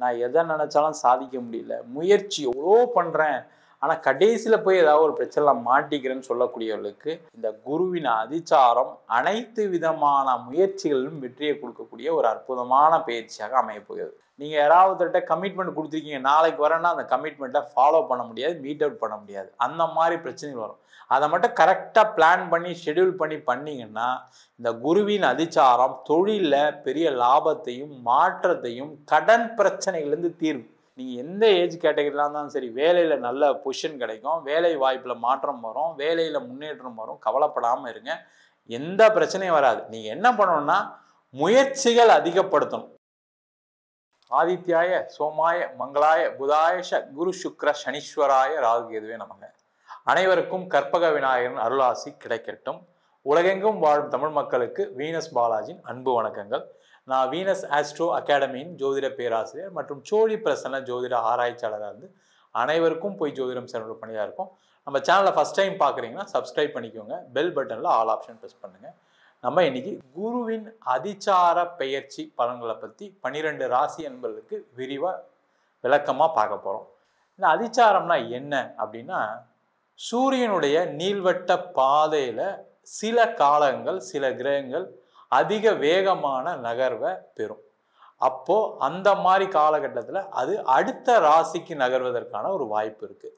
நான் எதை நினைச்சாலும் சாதிக்க முடியல, முயற்சி எவ்வளோ பண்றேன் ஆனா கடைசியில போய் ஏதாவது ஒரு பிரச்சனை மாட்டிக்கிறேன்னு சொல்லக்கூடியவர்களுக்கு இந்த குருவின் அதிச்சாரம் அனைத்து விதமான முயற்சிகளிலும் வெற்றியை கொடுக்கக்கூடிய ஒரு அற்புதமான பயிற்சியாக அமைய போகுது. நீங்க யாராவதுகிட்ட கமிட்மெண்ட் கொடுத்துருக்கீங்க, நாளைக்கு வரேன்னா அந்த கமிட்மெண்ட்டை ஃபாலோ பண்ண முடியாது, மீட் அவுட் பண்ண முடியாது, அந்த மாதிரி பிரச்சனைகள் வரும். அதை மட்டும் கரெக்டாக பிளான் பண்ணி ஷெடியூல் பண்ணி பண்ணீங்கன்னா இந்த குருவின் அதிச்சாரம் தொழிலில் பெரிய லாபத்தையும் மாற்றத்தையும் கடன் பிரச்சனைகள்லேருந்து தீர்வு. நீங்கள் எந்த ஏஜ் கேட்டகரியில் இருந்தாலும் சரி, வேலையில் நல்ல பொசிஷன் கிடைக்கும், வேலை வாய்ப்பில் மாற்றம் வரும், வேலையில் முன்னேற்றம் வரும், கவலைப்படாமல் இருங்க, எந்த பிரச்சனையும் வராது. நீங்கள் என்ன பண்ணணும்னா முயற்சிகள் அதிகப்படுத்தணும். ஆதித்யாய சோமாய மங்களாய புதாயஷ குரு சுக்ர சனீஸ்வராய ராகுகேதுவே நமக. அனைவருக்கும் கற்பக விநாயகரின் அருளாசி கிடைக்கட்டும். உலகெங்கும் வாழும் தமிழ் மக்களுக்கு வீனஸ் பாலாஜியின் அன்பு வணக்கங்கள். நான் வீனஸ் ஆஸ்ட்ரோ அகாடமியின் ஜோதிட பேராசிரியர் மற்றும் சோழி பிரசன்ன ஜோதிட ஆராய்ச்சியாளராக இருந்து அனைவருக்கும் போய் ஜோதிடம் சென்ற பணியாக இருக்கும். நம்ம சேனலை ஃபஸ்ட் டைம் பார்க்குறீங்கன்னா சப்ஸ்கிரைப் பண்ணிக்கோங்க, பெல் பட்டனில் ஆல் ஆப்ஷன் ப்ரெஸ் பண்ணுங்கள். நம்ம இன்னைக்கு குருவின் அதிச்சார பெயர்ச்சி பலன்களை பற்றி 12 ராசி அன்பர்களுக்கு விரிவாக விளக்கமாக பார்க்க போகிறோம். இந்த அதிச்சாரம்னா என்ன அப்படின்னா, சூரியனுடைய நீள்வட்ட பாதையில் சில காலங்கள் சில கிரகங்கள் அதிக வேகமான நகர்வை பெறும். அப்போ அந்த மாதிரி காலகட்டத்தில் அது அடுத்த ராசிக்கு நகர்வதற்கான ஒரு வாய்ப்பு இருக்கு.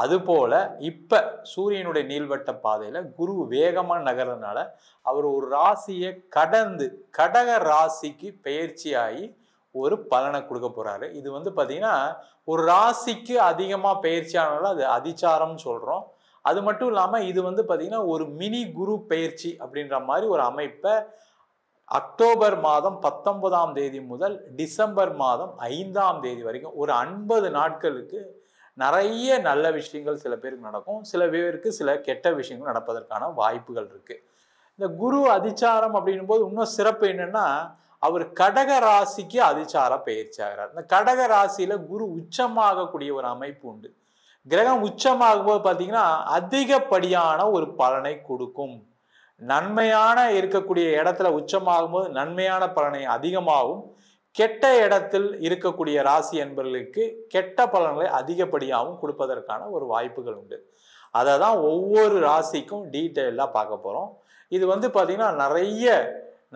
அதுபோல இப்ப சூரியனுடைய நீள்வட்ட பாதையில குரு வேகமா நகர்றதுனால அவர் ஒரு ராசியை கடந்து கடக ராசிக்கு பெயர்ச்சியாகி ஒரு பலனை கொடுக்க போறாரு. இது பாத்தீங்கன்னா ஒரு ராசிக்கு அதிகமா பெயர்ச்சியானால அது அதிச்சாரம்னு சொல்றோம். அது மட்டும் இல்லாம இது பாத்தீங்கன்னா ஒரு மினி குரு பெயர்ச்சி அப்படின்ற மாதிரி ஒரு அமைப்பை அக்டோபர் மாதம் 19ஆம் தேதி முதல் டிசம்பர் மாதம் 5ஆம் தேதி வரைக்கும் ஒரு 50 நாட்களுக்கு நிறைய நல்ல விஷயங்கள் சில பேருக்கு நடக்கும், சில பேருக்கு சில கெட்ட விஷயங்கள் நடப்பதற்கான வாய்ப்புகள் இருக்கு. இந்த குரு அதிச்சாரம் அப்படின்னும் போது இன்னும் சிறப்பு என்னன்னா, அவர் கடக ராசிக்கு அதிச்சார பயிற்சி ஆகிறார். இந்த கடக ராசியில குரு உச்சமாகக்கூடிய ஒரு அமைப்பு உண்டு. கிரகம் உச்சமாகும் போது பார்த்தீங்கன்னா அதிகப்படியான ஒரு பலனை கொடுக்கும். நன்மையான இருக்கக்கூடிய இடத்துல உச்சமாகும் போது நன்மையான பலனை அதிகமாகவும், கெட்ட இடத்தில் இருக்கக்கூடிய ராசி என்பவர்களுக்கு கெட்ட பலன்களை அதிகப்படியாகவும் கொடுப்பதற்கான ஒரு வாய்ப்புகள் உண்டு. அதை தான் ஒவ்வொரு ராசிக்கும் டீட்டெயிலாக பார்க்க போகிறோம். இது பார்த்தீங்கன்னா நிறைய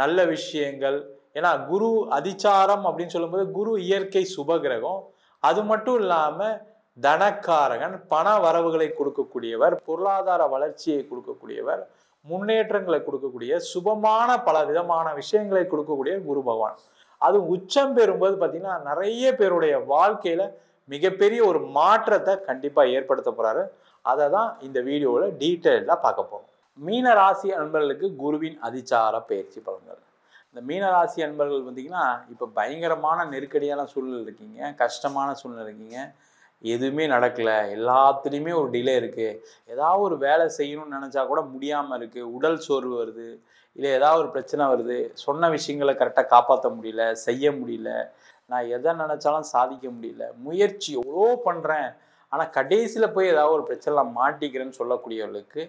நல்ல விஷயங்கள். ஏன்னா குரு அதிச்சாரம் அப்படின்னு சொல்லும்போது குரு இயற்கை சுபகிரகம். அது மட்டும் இல்லாமல் தனக்காரகன், பண வரவுகளை கொடுக்கக்கூடியவர், பொருளாதார வளர்ச்சியை கொடுக்கக்கூடியவர், முன்னேற்றங்களை கொடுக்கக்கூடிய சுபமான பல விதமான விஷயங்களை கொடுக்கக்கூடிய குரு பகவான். அது உச்சம் பெறும்போது பார்த்தீங்கன்னா நிறைய பேருடைய வாழ்க்கையில மிகப்பெரிய ஒரு மாற்றத்தை கண்டிப்பா ஏற்படுத்த போறாரு. அதை தான் இந்த வீடியோவில் டீட்டெயிலாக பார்க்க போறோம். மீன ராசி அன்பர்களுக்கு குருவின் அதிச்சார பயிற்சி பலன்கள். இந்த மீன ராசி அன்பர்கள் பார்த்தீங்கன்னா இப்போ பயங்கரமான நெருக்கடியான சூழ்நிலை இருக்கீங்க, கஷ்டமான சூழ்நிலை இருக்கீங்க, எதுவுமே நடக்கல, எல்லாத்துலேயுமே ஒரு டிலே இருக்கு, ஏதாவது ஒரு வேலை செய்யணும்னு நினைச்சா கூட முடியாம இருக்கு, உடல் சோர்வு வருது, இல்லை ஏதாவது ஒரு பிரச்சனை வருது, சொன்ன விஷயங்களை கரெக்டாக காப்பாற்ற முடியல, செய்ய முடியல, நான் எதை நினைச்சாலும் சாதிக்க முடியல, முயற்சி எவ்வளோ பண்றேன் ஆனால் கடைசியில் போய் ஏதாவது ஒரு பிரச்சனை மாட்டிக்கிறேன்னு சொல்லக்கூடியவர்களுக்கு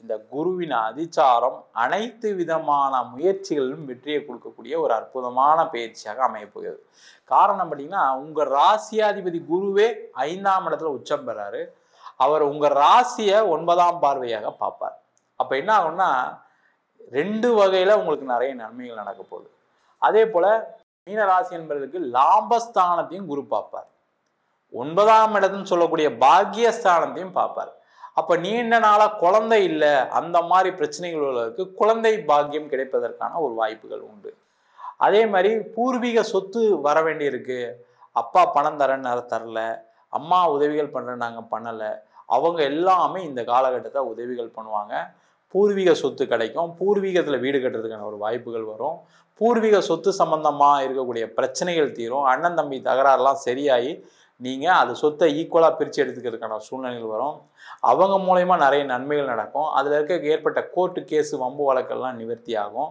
இந்த குருவின் அதிச்சாரம் அனைத்து விதமான முயற்சிகளிலும் வெற்றியை கொடுக்கக்கூடிய ஒரு அற்புதமான பயிற்சியாக அமைய போகிறது. காரணம் பார்த்தீங்கன்னா உங்கள் ராசியாதிபதி குருவே 5ஆம் இடத்துல உச்சம் பெறாரு. அவர் உங்கள் ராசியை 9ஆம் பார்வையாக பார்ப்பார். அப்போ என்ன ஆகும்னா 2 வகையில் உங்களுக்கு நிறைய நன்மைகள் நடக்க போகுது. அதே போல் மீனராசி என்பதற்கு லாபஸ்தானத்தையும் குரு பார்ப்பார், 9ஆம் இடத்துன்னு சொல்லக்கூடிய பாக்கியஸ்தானத்தையும் பார்ப்பார். அப்போ நீண்ட நாளாக குழந்தை இல்லை, அந்த மாதிரி பிரச்சனைகள் உள்ளவருக்கு குழந்தை பாக்கியம் கிடைப்பதற்கான ஒரு வாய்ப்புகள் உண்டு. அதே மாதிரி பூர்வீக சொத்து வர வேண்டியிருக்கு, அப்பா பணம் தரல, அம்மா உதவிகள் பண்ணுறேன் நாங்கள் பண்ணலை, அவங்க எல்லாமே இந்த காலகட்டத்தை உதவிகள் பண்ணுவாங்க. பூர்வீக சொத்து கிடைக்கும், பூர்வீகத்தில் வீடு கட்டுறதுக்கான ஒரு வாய்ப்புகள் வரும், பூர்வீக சொத்து சம்பந்தமாக இருக்கக்கூடிய பிரச்சனைகள் தீரும், அண்ணன் தம்பி தகராறுலாம் சரியாகி நீங்கள் அது சொத்தை ஈக்குவலாக பிரித்து எடுத்துக்கிறதுக்கான சூழ்நிலைகள் வரும். அவங்க மூலயமா நிறைய நன்மைகள் நடக்கும். அதில் ஏற்பட்ட கோர்ட்டு கேஸு வம்பு வழக்கெல்லாம் நிவர்த்தி ஆகும்.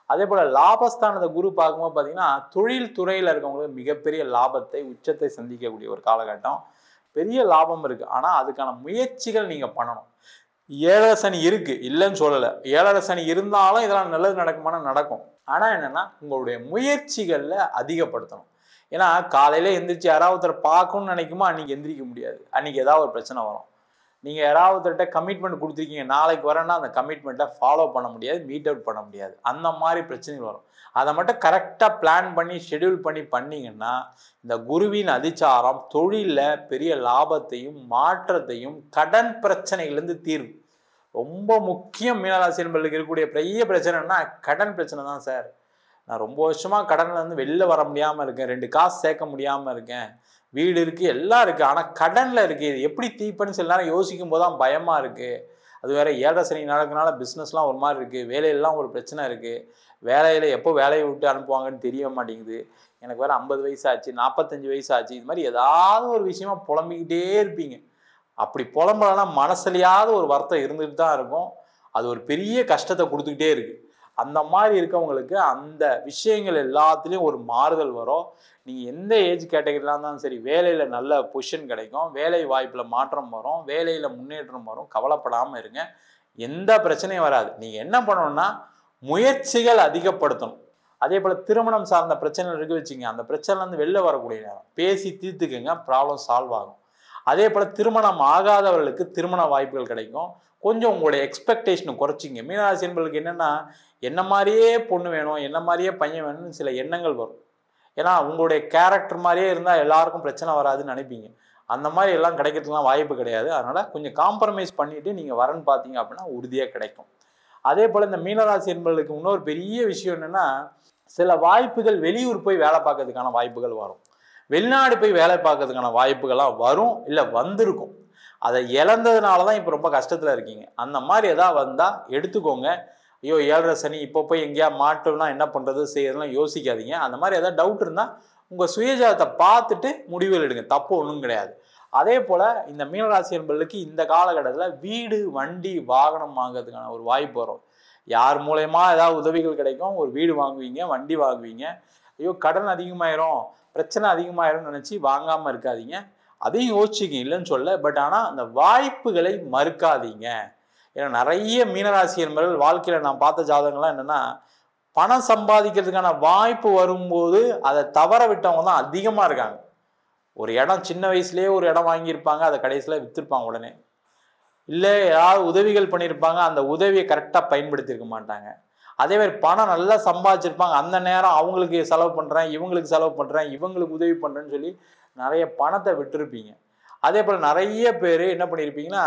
அதே போல் லாபஸ்தானத்தை குரு பார்க்கும்போது பார்த்தீங்கன்னா தொழில் துறையில் இருக்கவங்களுக்கு மிகப்பெரிய லாபத்தை உச்சத்தை சந்திக்கக்கூடிய ஒரு காலகட்டம். பெரிய லாபம் இருக்குது, ஆனால் அதுக்கான முயற்சிகள் நீங்கள் பண்ணணும். 7 சனி இருக்கு, இல்லைன்னு சொல்லலை, 7 சனி இருந்தாலும் இதெல்லாம் நல்லது நடக்குமானா நடக்கும். ஆனால் என்னன்னா உங்களுடைய முயற்சிகளில் அதிகப்படுத்தணும். ஏன்னா காலையில் எந்திரிச்சு யாராவது ஒருத்தர் பார்க்கணும்னு நினைக்குமோ அன்றைக்கி எந்திரிக்க முடியாது, அன்றைக்கி ஏதாவது ஒரு பிரச்சனை வரும். நீங்கள் யாராவது ஒருத்தர்கிட்ட கமிட்மெண்ட் கொடுத்துருக்கீங்க, நாளைக்கு வரேன்னா அந்த கமிட்மெண்ட்டை ஃபாலோ பண்ண முடியாது, மீட் அவுட் பண்ண முடியாது, அந்த மாதிரி பிரச்சனைகள் வரும். அதை மட்டும் கரெக்டாக பிளான் பண்ணி ஷெடியூல் பண்ணி பண்ணிங்கன்னா இந்த குருவின் அதிச்சாரம் தொழிலில் பெரிய லாபத்தையும் மாற்றத்தையும் கடன் பிரச்சனைகள்லேருந்து தீர்வு. ரொம்ப முக்கியம் மீனராசி என்பர்களுக்கு இருக்கக்கூடிய பெரிய பிரச்சனைனா கடன் பிரச்சனை தான் சார். நான் ரொம்ப வருஷமாக கடனில் வந்து வெளில வர முடியாமல் இருக்கேன், 2 காசு சேர்க்க முடியாமல் இருக்கேன், வீடு இருக்குது எல்லாம் இருக்குது, ஆனால் கடனில் இருக்குது, இது எப்படி தீர்ப்பன்னு சில நேரம் யோசிக்கும் போது தான் பயமாக இருக்குது. அது வேறு 7.5 சனி நடக்கிறனால பிஸ்னஸ்லாம் ஒரு மாதிரி இருக்குது, வேலையெல்லாம் ஒரு பிரச்சனை இருக்குது, வேலையில் எப்போ வேலையை விட்டு அனுப்புவாங்கன்னு தெரிய மாட்டேங்குது, எனக்கு வேறு 50 வயசு ஆச்சு, 45 வயசு ஆச்சு, இது மாதிரி ஏதாவது ஒரு விஷயமா புலம்பிக்கிட்டே இருப்பீங்க. அப்படி புலம்பலன்னா மனசுலையாவது ஒரு வருத்தம் இருந்துகிட்டு தான் இருக்கும், அது ஒரு பெரிய கஷ்டத்தை கொடுத்துக்கிட்டே இருக்குது. அந்த மாதிரி இருக்கவங்களுக்கு அந்த விஷயங்கள் எல்லாத்துலேயும் ஒரு மாறுதல் வரும். நீங்கள் எந்த ஏஜ் கேட்டகரியில் இருந்தாலும் சரி, வேலையில் நல்ல பொசிஷன் கிடைக்கும், வேலை வாய்ப்பில் மாற்றம் வரும், வேலையில் முன்னேற்றம் வரும், கவலைப்படாமல் இருங்க, எந்த பிரச்சனையும் வராது. நீங்கள் என்ன பண்ணணும்னா முயற்சிகள் அதிகப்படுத்தணும். அதே போல் திருமணம் சார்ந்த பிரச்சனைகள் இருக்கு வச்சுங்க, அந்த பிரச்சனைலேருந்து வெளில வரக்கூடிய நேரம் பேசி தீர்த்துக்குங்க, ப்ராப்ளம் சால்வ் ஆகும். அதே போல் திருமணம் ஆகாதவர்களுக்கு திருமண வாய்ப்புகள் கிடைக்கும். கொஞ்சம் உங்களுடைய எக்ஸ்பெக்டேஷனை குறைச்சிங்க. மீனராசி என்பவர்களுக்கு என்னென்னா, என்ன மாதிரியே பொண்ணு வேணும், என்ன மாதிரியே பையன் வேணும்னு சில எண்ணங்கள் வரும். ஏன்னா உங்களுடைய கேரக்டர் மாதிரியே இருந்தால் எல்லாருக்கும் பிரச்சனை வராதுன்னு நினைப்பீங்க. அந்த மாதிரி எல்லாம் கிடைக்கிறதுலாம் வாய்ப்பு கிடையாது. அதனால் கொஞ்சம் காம்ப்ரமைஸ் பண்ணிவிட்டு நீங்கள் வரன்னு பார்த்தீங்க அப்படின்னா உறுதியாக கிடைக்கும். அதே போல் இந்த மீனராசி என்பவர்களுக்கு இன்னொரு பெரிய விஷயம் என்னென்னா, சில வாய்ப்புகள் வெளியூர் போய் வேலை பார்க்கறதுக்கான வாய்ப்புகள் வரும், வெளிநாடு போய் வேலை பார்க்கறதுக்கான வாய்ப்புகள்லாம் வரும், இல்லை வந்திருக்கும். அதை இழந்ததுனால தான் இப்போ ரொம்ப கஷ்டத்தில் இருக்கீங்க. அந்த மாதிரி எதாவது வந்தால் எடுத்துக்கோங்க. ஐயோ 7.5 சனி இப்போ போய் எங்கேயா மாட்டோம்னா என்ன பண்ணுறது செய்யறதுலாம் யோசிக்காதீங்க. அந்த மாதிரி எதாவது டவுட் இருந்தால் உங்கள் சுயஜாதத்தை பார்த்துட்டு முடிவுகள் எடுங்க, தப்பு ஒன்றும் கிடையாது. அதே போல் இந்த மீனராசி என்பவர்களுக்கு இந்த காலகட்டத்தில் வீடு வண்டி வாகனம் வாங்கிறதுக்கான ஒரு வாய்ப்பு வரும். யார் மூலயமா ஏதாவது உதவிகள் கிடைக்கும், ஒரு வீடு வாங்குவீங்க, வண்டி வாங்குவீங்க. ஐயோ கடன் அதிகமாயிரும், பிரச்சனை அதிகமாயிரும்னு நினச்சி வாங்காமல் இருக்காதீங்க, அதையும் யோசிச்சிங்க, இல்லைன்னு சொல்ல. பட் ஆனால் அந்த வாய்ப்புகளை மறுக்காதீங்க. ஏன்னா நிறைய மீனராசி என்பவர்கள் வாழ்க்கையில் நான் பார்த்த ஜாதகங்கள்லாம் என்னென்னா, பணம் சம்பாதிக்கிறதுக்கான வாய்ப்பு வரும்போது அதை தவற விட்டவங்க தான் அதிகமாக இருக்காங்க. ஒரு இடம் சின்ன வயசுலேயே ஒரு இடம் வாங்கியிருப்பாங்க, அதை கடைசியில் விற்றுருப்பாங்க உடனே. இல்லை ஏதாவது உதவிகள் பண்ணியிருப்பாங்க, அந்த உதவியை கரெக்டாக பயன்படுத்தியிருக்க மாட்டாங்க. அதே மாதிரி பணம் நல்லா சம்பாதிச்சிருப்பாங்க, அந்த நேரம் அவங்களுக்கு செலவு பண்ணுறேன், இவங்களுக்கு செலவு பண்ணுறேன், இவங்களுக்கு உதவி பண்ணுறேன்னு சொல்லி நிறைய பணத்தை விட்டுருப்பீங்க. அதே போல் நிறைய பேர் என்ன பண்ணியிருப்பீங்கன்னா,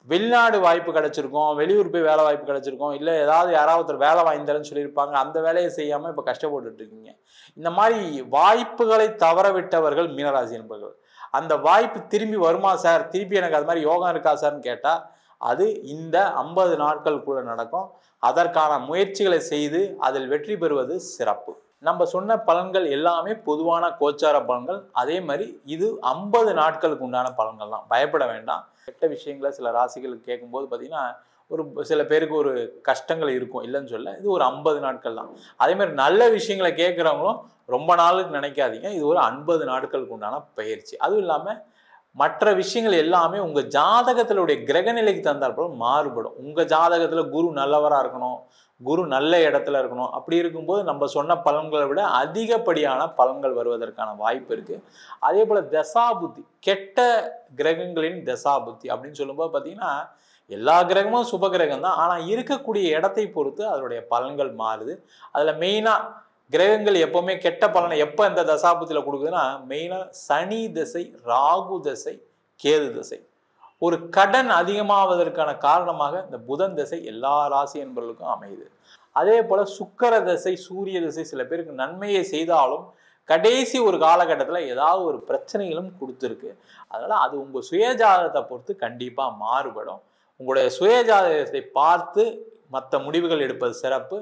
வெளிநாடு வாய்ப்பு கிடைச்சிருக்கும், வெளியூர் போய் வேலை வாய்ப்பு கிடைச்சிருக்கும், இல்லை ஏதாவது யாராவது ஒருத்தர் வேலை வாங்கி தரேன்னு சொல்லியிருப்பாங்க, அந்த வேலையை செய்யாமல் இப்போ கஷ்டப்பட்டுட்டு இருக்கீங்க. இந்த மாதிரி வாய்ப்புகளை தவற விட்டவர்கள் மீனராசி என்பவர்கள். அந்த வாய்ப்பு திரும்பி வருமா சார், திருப்பி எனக்கு அது மாதிரி யோகம் இருக்கா சார்ன்னு கேட்டால் அது இந்த 50 நாட்களுக்குள்ள நடக்கும். அதற்கான முயற்சிகளை செய்து அதில் வெற்றி பெறுவது சிறப்பு. நம்ம சொன்ன பலன்கள் எல்லாமே பொதுவான கோச்சார பலன்கள். அதே மாதிரி இது 50 நாட்களுக்கு உண்டான பலன்கள் தான், பயப்பட வேண்டாம். கெட்ட விஷயங்களை சில ராசிகளுக்கு கேட்கும்போது பார்த்தீங்கன்னா ஒரு சில பேருக்கு ஒரு கஷ்டங்கள் இருக்கும், இல்லைன்னு சொல்ல. இது ஒரு 50 நாட்கள் தான். அதே மாதிரி நல்ல விஷயங்களை கேட்குறவங்களும் ரொம்ப நாளுக்கு நினைக்காதீங்க, இது ஒரு 50 நாட்களுக்கு உண்டான பயிற்சி. அதுவும் இல்லாமல் மற்ற விஷயங்கள் எல்லாமே உங்கள் ஜாதகத்தினுடைய கிரகநிலைக்கு தந்தாற்போல் மாறுபடும். உங்கள் ஜாதகத்தில் குரு நல்லவராக இருக்கணும், குரு நல்ல இடத்துல இருக்கணும். அப்படி இருக்கும்போது நம்ம சொன்ன பலன்களை விட அதிகப்படியான பலன்கள் வருவதற்கான வாய்ப்பு இருக்குது. அதே போல் தசாபுத்தி, கெட்ட கிரகங்களின் தசாபுத்தி அப்படின்னு சொல்லும்போது பார்த்தீங்கன்னா எல்லா கிரகமும் சுப கிரகம் தான், ஆனால் இருக்கக்கூடிய இடத்தை பொறுத்து அதனுடைய பலன்கள் மாறுது. அதில் மெயினாக கிரகங்கள் எப்போவுமே கெட்ட பலனை எப்போ இந்த தசாபுத்தியில் கொடுக்குதுன்னா, மெயினாக சனி திசை, ராகு திசை, கேது திசை. ஒரு கடன் அதிகமாவதற்கான காரணமாக இந்த புதன் திசை எல்லா ராசி என்பவர்களுக்கும் அமையுது. அதே போல் சுக்கிர திசை, சூரிய திசை சில பேருக்கு நன்மையை செய்தாலும் கடைசி ஒரு காலகட்டத்தில் ஏதாவது ஒரு பிரச்சனைகளும் கொடுத்துருக்கு. அதனால் அது உங்கள் சுயஜாதகத்தை பொறுத்து கண்டிப்பாக மாறுபடும். உங்களுடைய சுயஜாதகத்தை பார்த்து மற்ற முடிவுகள் எடுப்பது சிறப்பு.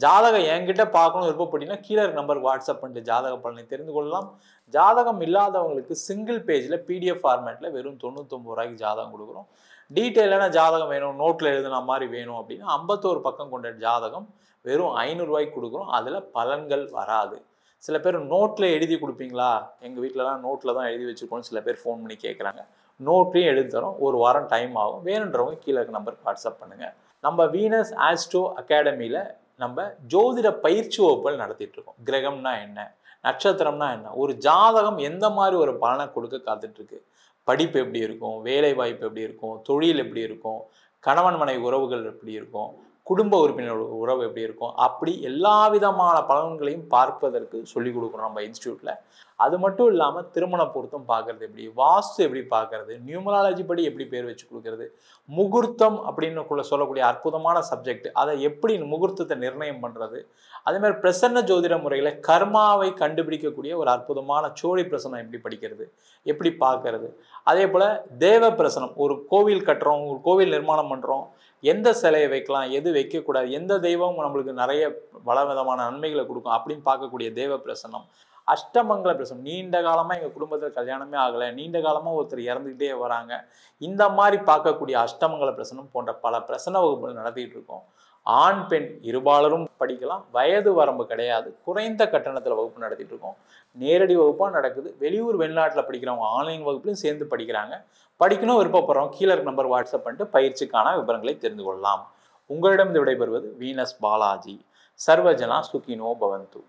ஜாதகம் என்கிட்ட பார்க்கணும் விருப்பப்பட்டீங்கன்னா கீழே நம்பர் வாட்ஸ்அப் பண்ணிட்டு ஜாதக பலனை தெரிந்து கொள்ளலாம். ஜாதகம் இல்லாதவங்களுக்கு சிங்கிள் பேஜில் PDF ஃபார்மேட்டில் வெறும் 99 ரூபாய்க்கு ஜாதகம் கொடுக்குறோம். டீட்டெயிலான ஜாதகம் வேணும், நோட்டில் எழுதுன மாதிரி வேணும் அப்படின்னா 51 பக்கம் கொண்ட ஜாதகம் வெறும் 500 ரூபாய்க்கு கொடுக்குறோம். அதில் பலன்கள் வராது. சில பேர் நோட்டில் எழுதி கொடுப்பீங்களா, எங்கள் வீட்டிலலாம் நோட்டில் தான் எழுதி வச்சுருக்கோன்னு சில பேர் ஃபோன் பண்ணி கேட்குறாங்க. நோட்லையும் எழுதி தரோம், ஒரு வாரம் டைம் ஆகும். வேணுன்றவங்க கீழே இருக்க நம்பருக்கு வாட்ஸ்அப் பண்ணுங்கள். நம்ம வீனஸ் ஆஸ்ட்ரோ அகாடமியில் நம்ம ஜோதிட பயிற்சி வகுப்புகள் நடத்திட்டு இருக்கோம். கிரகம்னா என்ன, நட்சத்திரம்னா என்ன? ஒரு ஜாதகம் எந்த மாதிரி ஒரு பலனை கொடுக்க காத்துட்டு இருக்கு? படிப்பு எப்படி இருக்கும்? வேலை வாய்ப்பு எப்படி இருக்கும்? தொழில் எப்படி இருக்கும்? கணவன் மனைவி உறவுகள் எப்படி இருக்கும்? குடும்ப உறுப்பினர் உறவு எப்படி இருக்கும்? அப்படி எல்லா விதமான பலன்களையும் பார்ப்பதற்கு சொல்லிக் கொடுக்குறோம் நம்ம இன்ஸ்டியூட்ல. அது மட்டும் இல்லாம திருமண பொருத்தம் பார்க்கறது எப்படி? வாஸ்து எப்படி பார்க்கறது? நியூமராலஜி படி எப்படி பேர் வச்சு கொடுக்கறது? முகூர்த்தம் அப்படின்னு சொல்லக்கூடிய அற்புதமான சப்ஜெக்ட். அதை எப்படி முகூர்த்தத்தை நிர்ணயம் பண்றது? அதே மாதிரி பிரசன்ன ஜோதிட முறையில கர்மாவை கண்டுபிடிக்கக்கூடிய ஒரு அற்புதமான சோழி பிரசனம் எப்படி படிக்கிறது? எப்படி பார்க்கறது? அதே போல தேவ பிரசனம். ஒரு கோவில் கட்டுறோம், ஒரு கோவில் நிர்மாணம் பண்றோம். எந்த சிலையை வைக்கலாம், எது வைக்கக்கூடாது, எந்த தெய்வம் நம்மளுக்கு நிறைய பல விதமான நன்மைகளை கொடுக்கும் அப்படின்னு பார்க்கக்கூடிய தேவ பிரசனம். அஷ்டமங்கல பிரசனம். நீண்ட காலமா எங்க குடும்பத்தில் கல்யாணமே ஆகலை, நீண்ட காலமா ஒருத்தர் இறந்துகிட்டே வராங்க, இந்த மாதிரி பார்க்கக்கூடிய அஷ்டமங்கல பிரசனம் போன்ற பல பிரசன வகுப்புகள் நடத்திட்டு இருக்கோம். ஆண் பெண் இருபாலரும் படிக்கலாம், வயது வரம்பு கிடையாது, குறைந்த கட்டணத்தில் வகுப்பு நடத்திட்டு இருக்கோம். நேரடி வகுப்பாக நடக்குது. வெளியூர் வெளிநாட்டில் படிக்கிறவங்க ஆன்லைன் வகுப்புலையும் சேர்ந்து படிக்கிறாங்க. படிக்கணும் விருப்பப்படுறோம், கீழே நம்பர் வாட்ஸ்அப் பண்ணிட்டு பயிற்சிக்கான விவரங்களை தெரிந்து கொள்ளலாம். உங்களிடம் விடைபெறுவது வீனஸ் பாலாஜி. சர்வஜனா சுகினோ பவந்து.